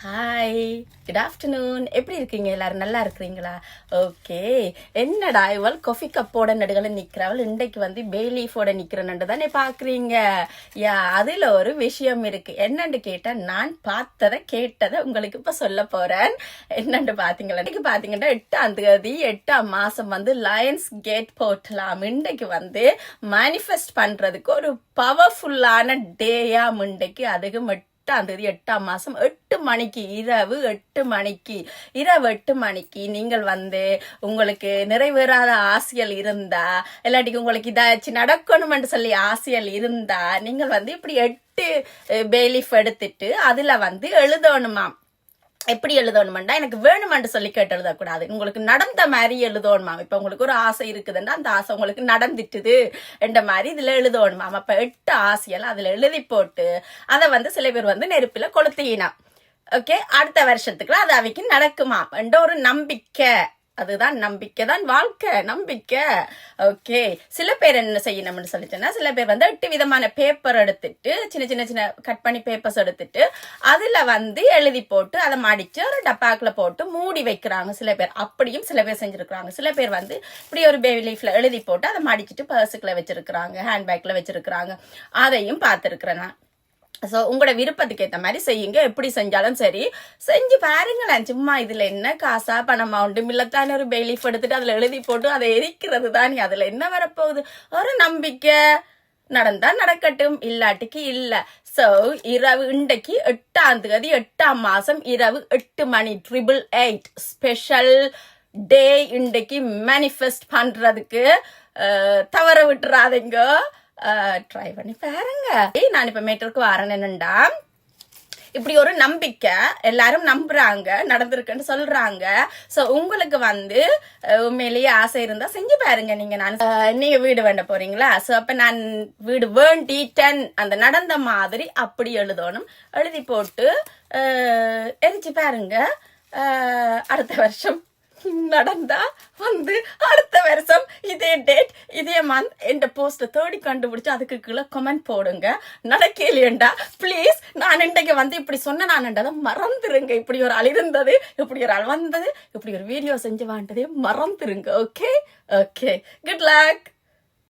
Hi, good afternoon. எப்படி இருக்கீங்க? எல்லாரும் நல்லா இருக்கிறீங்களா? ஓகே. என்னடா இவள் காஃபி கப்போட நடுகளை நிக்கிறவள் இன்றைக்கு வந்து பேலீஃபோட நிக்கிறனு தானே பாக்குறீங்க. யா, அதுல ஒரு விஷயம் இருக்கு. என்னன்னு கேட்டா, நான் பார்த்ததை கேட்டதை உங்களுக்கு இப்ப சொல்ல போறேன். என்னன்னு பாத்தீங்களா, இன்னைக்கு பாத்தீங்கன்னா 8ஆம் தேதி 8ஆம் மாசம் வந்து லயன்ஸ் கேட் போர்ட்லாம் இன்றைக்கு வந்து மேனிஃபெஸ்ட் பண்றதுக்கு ஒரு பவர்ஃபுல்லான டேயா இன்றைக்கு. அதுக்கு 8ஆம் தேதி 8ஆம் மாசம் 8 மணிக்கு இரவு 8 மணிக்கு நீங்கள் வந்து உங்களுக்கு நிறைவேறாத ஆசைகள் இருந்தா, இல்லாட்டிக்கு உங்களுக்கு இதாச்சு நடக்கணும்னு சொல்லி ஆசைகள் இருந்தா, நீங்கள் வந்து இப்படி 8 பேலீஃப் எடுத்துட்டு அதுல வந்து எழுதணுமாம். எப்படி எழுதணும்டா, எனக்கு வேணுமென்று சொல்லி கேட்டு எழுதக்கூடாது. உங்களுக்கு நடந்த மாதிரி எழுதணுமாம். இப்ப உங்களுக்கு ஒரு ஆசை இருக்குதுன்னா அந்த ஆசை உங்களுக்கு நடந்துட்டுது என்ற மாதிரி இதுல எழுதணுமாம். அப்ப 8 ஆசைகள் அதுல எழுதி போட்டு அதை வந்து சில பேர் வந்து நெருப்பில கொளுத்தினா, ஓகே, அடுத்த வருஷத்துக்குள்ள அது அவைக்கு நடக்குமாம் என்ற ஒரு நம்பிக்கை. அதுதான் நம்பிக்கை, தான் வாழ்க்கை, நம்பிக்கை. ஓகே. சில பேர் என்ன செய்யணும்னு சொல்லிட்டேன்னா, சில பேர் வந்து 8 விதமான பேப்பர் எடுத்துட்டு சின்ன சின்ன சின்ன கட் பண்ணி பேப்பர்ஸ் எடுத்துட்டு அதுல வந்து எழுதி போட்டு அதை மடிச்சு ஒரு டப்பாக்குல போட்டு மூடி வைக்கிறாங்க. சில பேர் அப்படியும் சில பேர் செஞ்சிருக்கிறாங்க. சில பேர் வந்து இப்படி ஒரு பேபி லீஃப்ல எழுதி போட்டு அதை மடிச்சிட்டு பர்ஸுக்குள்ள வச்சிருக்கிறாங்க, ஹேண்ட்பேக்ல வச்சிருக்கிறாங்க. அதையும் பார்த்துருக்கிறேன் நான். ஸோ உங்களோட விருப்பத்துக்கு ஏற்ற மாதிரி செய்யுங்க. எப்படி செஞ்சாலும் சரி செஞ்சு பாருங்களேன். சும்மா இதுல என்ன காசா பணமா உண்டு மில்லத்தான ஒரு பேலீஃப் எடுத்துட்டு அதுல எழுதி போட்டு அதை எரிக்கிறது தான். அதுல என்ன வரப்போகுது? ஒரு நம்பிக்கை. நடந்தா நடக்கட்டும், இல்லாட்டிக்கு இல்ல. சோ இரவு இன்றைக்கு 8ஆம் தேதி 8ஆம் மாசம் இரவு 8 மணி 888 ஸ்பெஷல் டே. இன்றைக்கு மேனிஃபெஸ்ட் பண்றதுக்கு தவற விட்டுறாதீங்க. ட்ரை பண்ணி பாருங்க. நான் இப்ப மேட்டருக்கு வரேன். என்னண்டா, இப்படி ஒரு நம்பிக்கை எல்லாரும் நம்புறாங்க, நடந்திருக்குன்னு சொல்றாங்க. சோ உங்களுக்கு வந்து உண்மையிலேயே ஆசை இருந்தா செஞ்சு பாருங்க. நீங்க வீடு வேண்ட போறீங்களா? சோ அப்ப நான் வீடு வேண்டிட்டேன் அந்த நடந்த மாதிரி அப்படி எழுதணும். எழுதி போட்டு எரிச்சு பாருங்க. அடுத்த வருஷம் நடந்தா வந்து அடுத்த வருஷம் இதே டேட் இதே மந்த் என்ற போஸ்ட தேடி கண்டுபிடிச்சு அதுக்கு கீழே கமெண்ட் போடுங்க. நடக்கலையேண்டா ப்ளீஸ். நான் இன்றைக்கு வந்து இப்படி சொன்ன நான்ன்றதை மறந்துருங்க. இப்படி ஒரு ஆள் இருந்தது, இப்படி ஒரு ஆள் வந்தது, இப்படி ஒரு வீடியோ செஞ்சு வாண்டதே மறந்துருங்க. Okay okay, good luck.